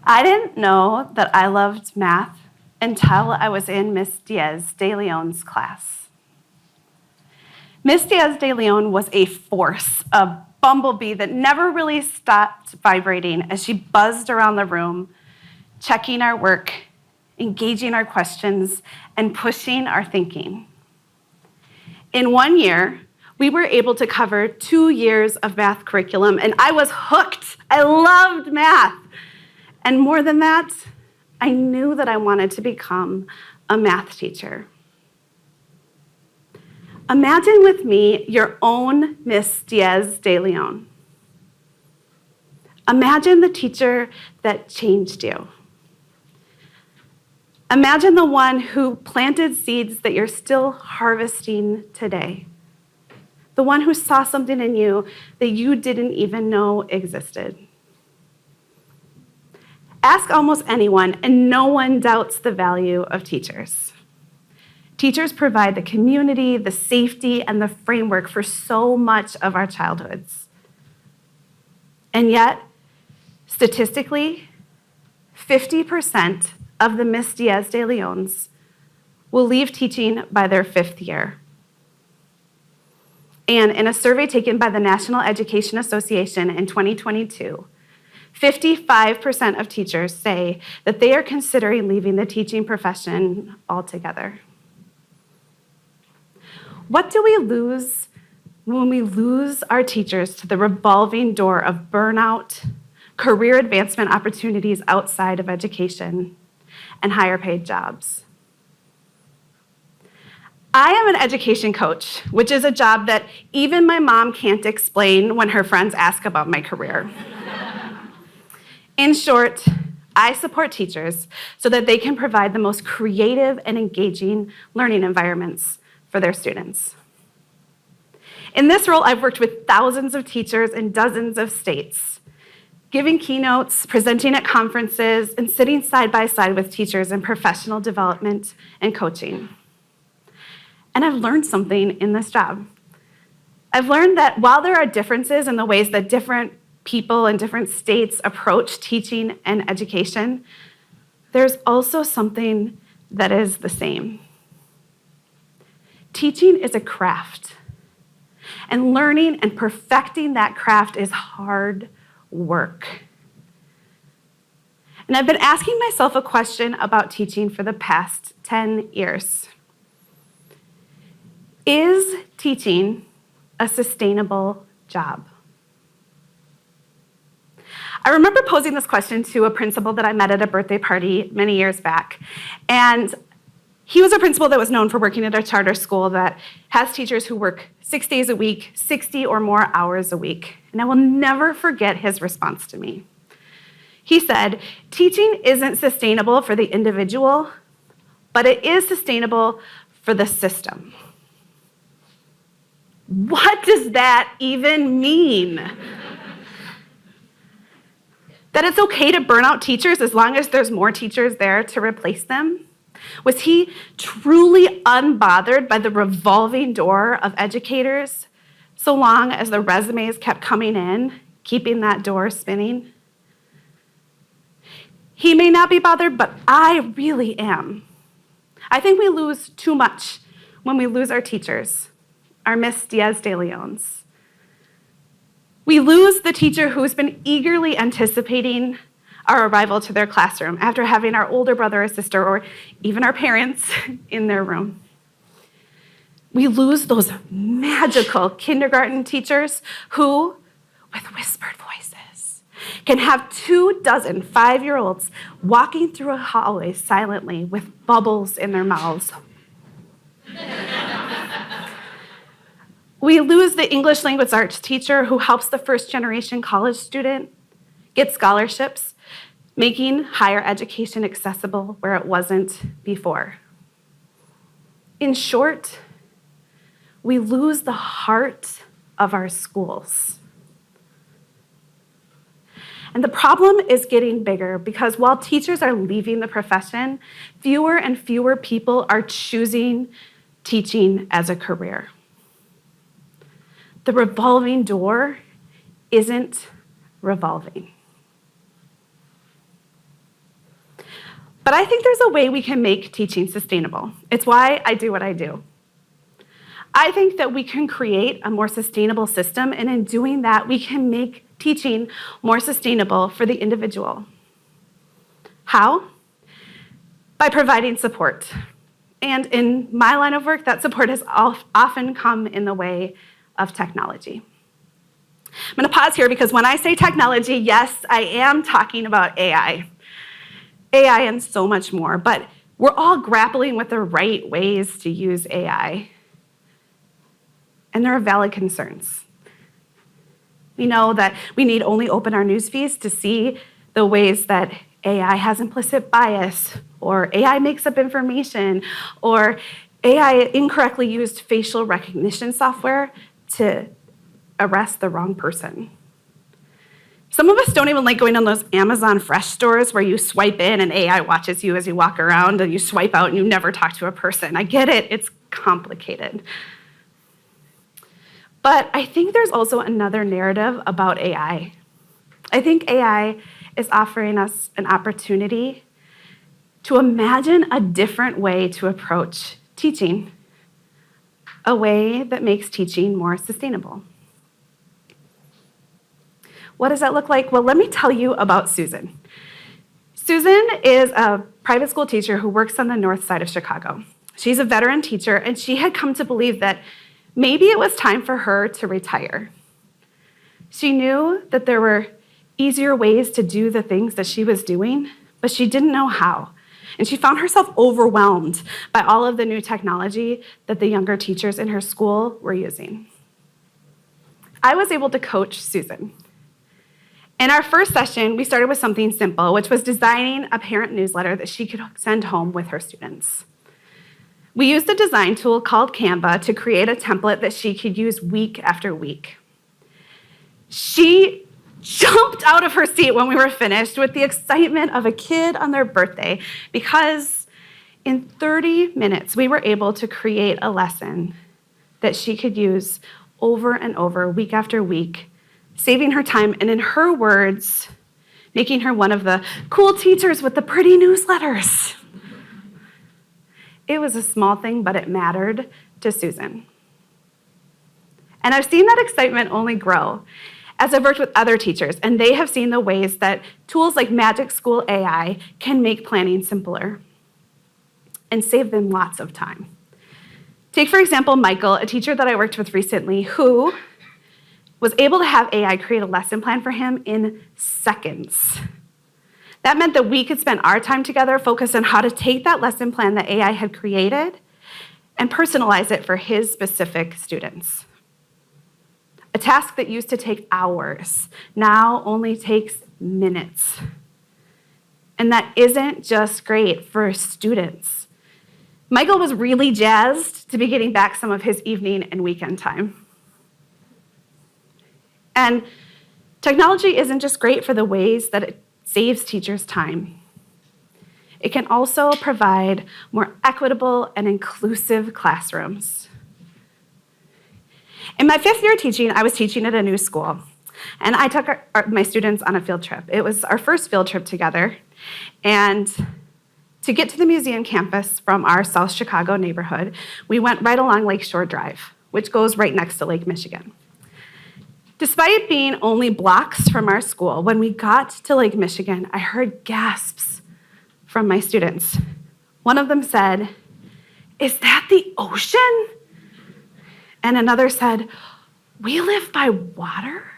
I didn't know that I loved math until I was in Miss Diaz de Leon's class. Miss Diaz de Leon was a force, a bumblebee that never really stopped vibrating as she buzzed around the room, checking our work, engaging our questions, and pushing our thinking. In 1 year, we were able to cover 2 years of math curriculum, and I was hooked. I loved math. And more than that, I knew that I wanted to become a math teacher. Imagine with me your own Miss Diaz de Leon. Imagine the teacher that changed you. Imagine the one who planted seeds that you're still harvesting today. The one who saw something in you that you didn't even know existed. Ask almost anyone, and no one doubts the value of teachers. Teachers provide the community, the safety, and the framework for so much of our childhoods. And yet, statistically, 50% of the Miss Diaz de Leons will leave teaching by their 5th year. And in a survey taken by the National Education Association in 2022, 55% of teachers say that they are considering leaving the teaching profession altogether. What do we lose when we lose our teachers to the revolving door of burnout, career advancement opportunities outside of education, and higher paid jobs? I am an education coach, which is a job that even my mom can't explain when her friends ask about my career. In short, I support teachers so that they can provide the most creative and engaging learning environments for their students. In this role, I've worked with thousands of teachers in dozens of states, giving keynotes, presenting at conferences, and sitting side by side with teachers in professional development and coaching. And I've learned something in this job. I've learned that while there are differences in the ways that different people in different states approach teaching and education, there's also something that is the same. Teaching is a craft, and learning and perfecting that craft is hard work. And I've been asking myself a question about teaching for the past 10 years. Is teaching a sustainable job? I remember posing this question to a principal that I met at a birthday party many years back. And he was a principal that was known for working at a charter school that has teachers who work 6 days a week, 60 or more hours a week. And I will never forget his response to me. He said, "Teaching isn't sustainable for the individual, but it is sustainable for the system." What does that even mean? That it's okay to burn out teachers as long as there's more teachers there to replace them? Was he truly unbothered by the revolving door of educators so long as the resumes kept coming in, keeping that door spinning? He may not be bothered, but I really am. I think we lose too much when we lose our teachers, our Miss Diaz de Leons. We lose the teacher who's been eagerly anticipating our arrival to their classroom after having our older brother or sister or even our parents in their room. We lose those magical kindergarten teachers who, with whispered voices, can have 24 5-year-olds walking through a hallway silently with bubbles in their mouths. We lose the English language arts teacher who helps the first-generation college student get scholarships, making higher education accessible where it wasn't before. In short, we lose the heart of our schools. And the problem is getting bigger because while teachers are leaving the profession, fewer and fewer people are choosing teaching as a career. The revolving door isn't revolving. But I think there's a way we can make teaching sustainable. It's why I do what I do. I think that we can create a more sustainable system, and in doing that, we can make teaching more sustainable for the individual. How? By providing support. And in my line of work, that support has often come in the way of technology. I'm going to pause here because when I say technology, yes, I am talking about AI. AI and so much more, but we're all grappling with the right ways to use AI. And there are valid concerns. We know that we need only open our news feeds to see the ways that AI has implicit bias, or AI makes up information, or AI incorrectly used facial recognition software to arrest the wrong person. Some of us don't even like going on those Amazon Fresh stores where you swipe in and AI watches you as you walk around, and you swipe out and you never talk to a person. I get it, it's complicated. But I think there's also another narrative about AI. I think AI is offering us an opportunity to imagine a different way to approach teaching, a way that makes teaching more sustainable. What does that look like? Well, let me tell you about Susan. Susan is a private school teacher who works on the north side of Chicago. She's a veteran teacher, and she had come to believe that maybe it was time for her to retire. She knew that there were easier ways to do the things that she was doing, but she didn't know how. And she found herself overwhelmed by all of the new technology that the younger teachers in her school were using. I was able to coach Susan. In our first session, we started with something simple, which was designing a parent newsletter that she could send home with her students. We used a design tool called Canva to create a template that she could use week after week. She jumped out of her seat when we were finished with the excitement of a kid on their birthday, because in 30 minutes, we were able to create a lesson that she could use over and over, week after week, saving her time, and in her words, making her one of the cool teachers with the pretty newsletters. It was a small thing, but it mattered to Susan. And I've seen that excitement only grow as I've worked with other teachers, and they have seen the ways that tools like Magic School AI can make planning simpler and save them lots of time. Take, for example, Michael, a teacher that I worked with recently, who was able to have AI create a lesson plan for him in seconds. That meant that we could spend our time together focused on how to take that lesson plan that AI had created and personalize it for his specific students. A task that used to take hours now only takes minutes. And that isn't just great for students. Michael was really jazzed to be getting back some of his evening and weekend time. And technology isn't just great for the ways that it saves teachers time. It can also provide more equitable and inclusive classrooms. In my 5th year teaching, I was teaching at a new school, and I took my students on a field trip. It was our first field trip together, and to get to the museum campus from our South Chicago neighborhood, we went right along Lakeshore Drive, which goes right next to Lake Michigan. Despite being only blocks from our school, when we got to Lake Michigan, I heard gasps from my students. One of them said, "Is that the ocean?" And another said, "We live by water?"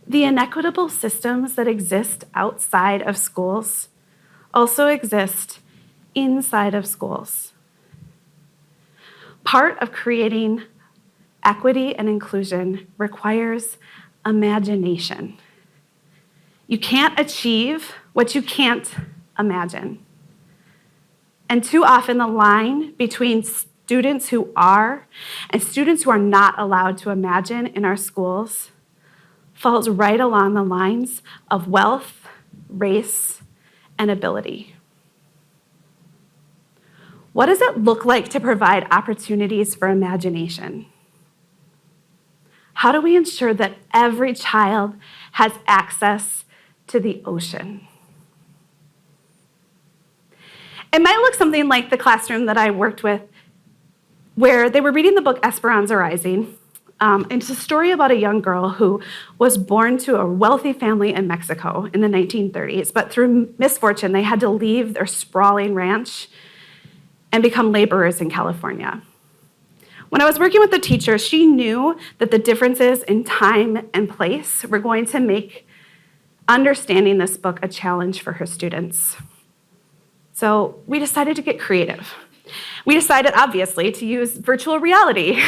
The inequitable systems that exist outside of schools also exist inside of schools. Part of creating equity and inclusion requires imagination. You can't achieve what you can't imagine. And too often the line between students who are and students who are not allowed to imagine in our schools falls right along the lines of wealth, race, and ability. What does it look like to provide opportunities for imagination? How do we ensure that every child has access to the ocean. It might look something like the classroom that I worked with, where they were reading the book Esperanza Rising. And it's a story about a young girl who was born to a wealthy family in Mexico in the 1930s, but through misfortune, they had to leave their sprawling ranch and become laborers in California. When I was working with the teacher, she knew that the differences in time and place were going to make understanding this book a challenge for her students. So we decided to get creative. We decided, obviously, to use virtual reality.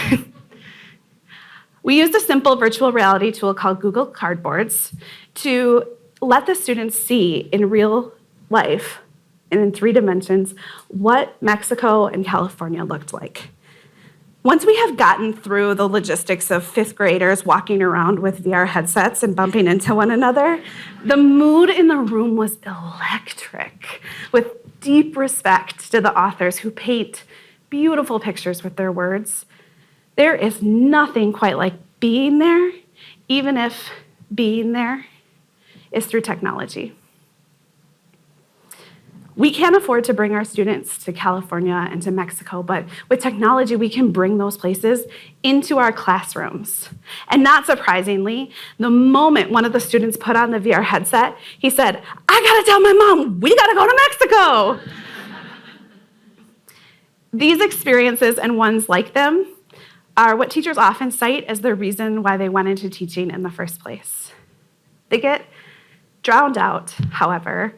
We used a simple virtual reality tool called Google Cardboards to let the students see in real life and in 3 dimensions what Mexico and California looked like. Once we have gotten through the logistics of 5th graders walking around with VR headsets and bumping into one another, the mood in the room was electric, with deep respect to the authors who paint beautiful pictures with their words. There is nothing quite like being there, even if being there is through technology. We can't afford to bring our students to California and to Mexico, but with technology, we can bring those places into our classrooms. And not surprisingly, the moment one of the students put on the VR headset, he said, "I gotta tell my mom, we gotta go to Mexico." These experiences and ones like them are what teachers often cite as the reason why they went into teaching in the first place. They get drowned out, however,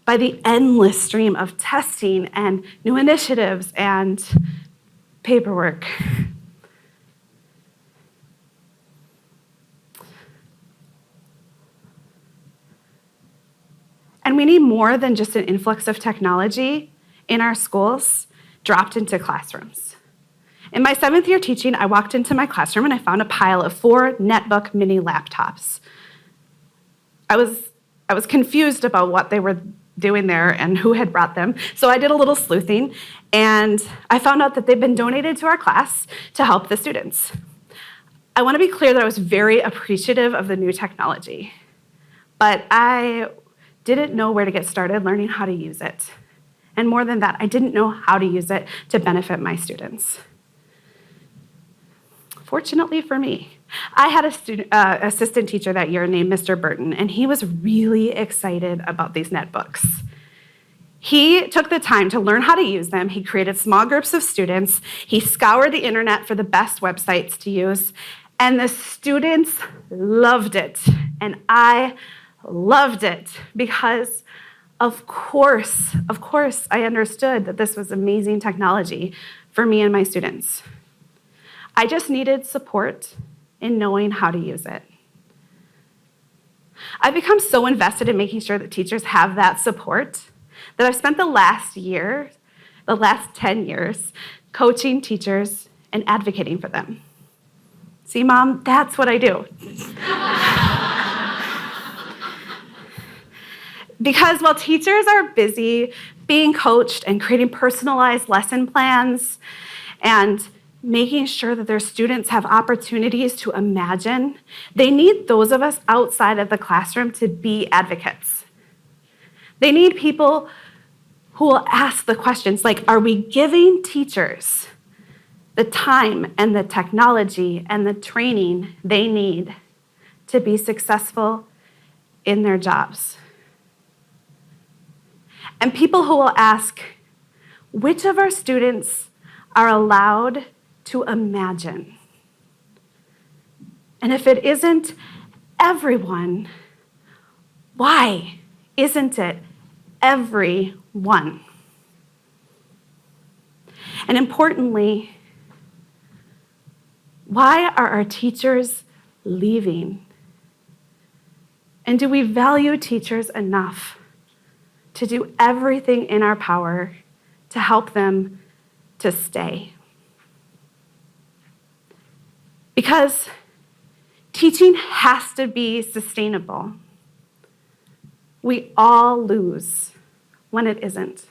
by the endless stream of testing and new initiatives and paperwork. And we need more than just an influx of technology in our schools dropped into classrooms. In my 7th year teaching, I walked into my classroom and I found a pile of 4 netbook mini laptops. I was confused about what they were doing there and who had brought them. So I did a little sleuthing, and I found out that they'd been donated to our class to help the students. I want to be clear that I was very appreciative of the new technology, but I didn't know where to get started learning how to use it. And more than that, I didn't know how to use it to benefit my students. Fortunately for me, I had a assistant teacher that year named Mr. Burton, and he was really excited about these netbooks. He took the time to learn how to use them. He created small groups of students. He scoured the internet for the best websites to use, and the students loved it. And I loved it because, of course, I understood that this was amazing technology for me and my students. I just needed support in knowing how to use it. I've become so invested in making sure that teachers have that support that I've spent the last 10 years, coaching teachers and advocating for them. See, Mom, that's what I do. Because while teachers are busy being coached and creating personalized lesson plans and making sure that their students have opportunities to imagine, they need those of us outside of the classroom to be advocates. They need people who will ask the questions like, are we giving teachers the time and the technology and the training they need to be successful in their jobs? And people who will ask, which of our students are allowed to imagine? And if it isn't everyone, why isn't it everyone? And importantly, why are our teachers leaving? And do we value teachers enough to do everything in our power to help them to stay? Because teaching has to be sustainable. We all lose when it isn't.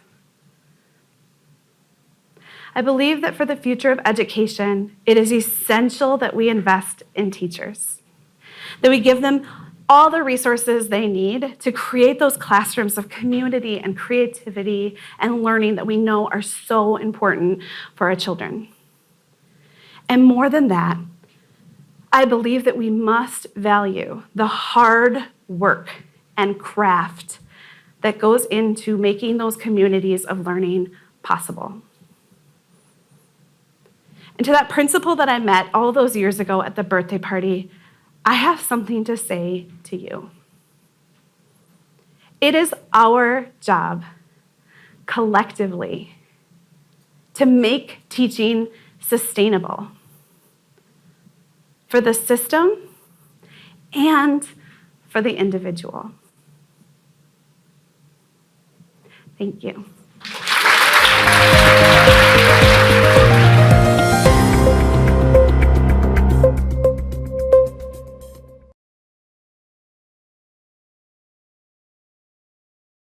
I believe that for the future of education, it is essential that we invest in teachers, that we give them all the resources they need to create those classrooms of community and creativity and learning that we know are so important for our children. And more than that, I believe that we must value the hard work and craft that goes into making those communities of learning possible. And to that principal that I met all those years ago at the birthday party, I have something to say to you. It is our job, collectively, to make teaching sustainable for the system and for the individual. Thank you.